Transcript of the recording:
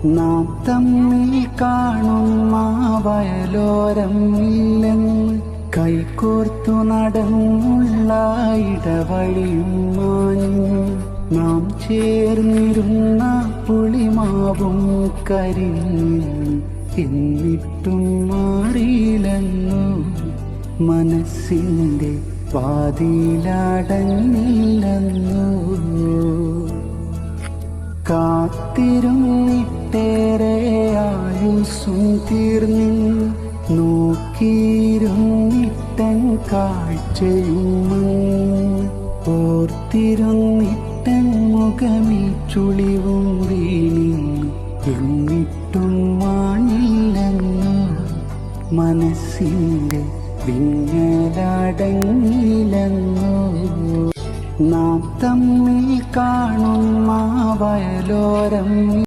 നാം തമ്മിൽ കാണും ആ വയലോരം ഇല്ലെന്ന് കൈകോർത്തു നടന്നുള്ള ഇടവഴിയും മാഞ്ഞു. നാം ചേർന്നിരുന്ന പുളിമാവും കരിഞ്ഞു. എന്നിട്ടും മാറിയില്ലെന്നു മനസ്സിൻ്റെ വാതിലടഞ്ഞില്ലെന്നു. കാത്തിരുന്നിട്ടേറെ ആയുസ്സും തീർന്നിന്നു. നോക്കിയിരുന്നിട്ടൻ കാഴ്ചയുമങ്ങ് ഓർത്തിരുന്നിട്ടൻ മുഖമിൽ ചുളിവും വീണിന്നു. എന്നിട്ടും മാഞ്ഞില്ലെന്നു മനസ്സിൻ്റെ വിങ്ങലടങ്ങില്ലെന്നു. നാം തമ്മിൽ കാണും ആ വയലോരം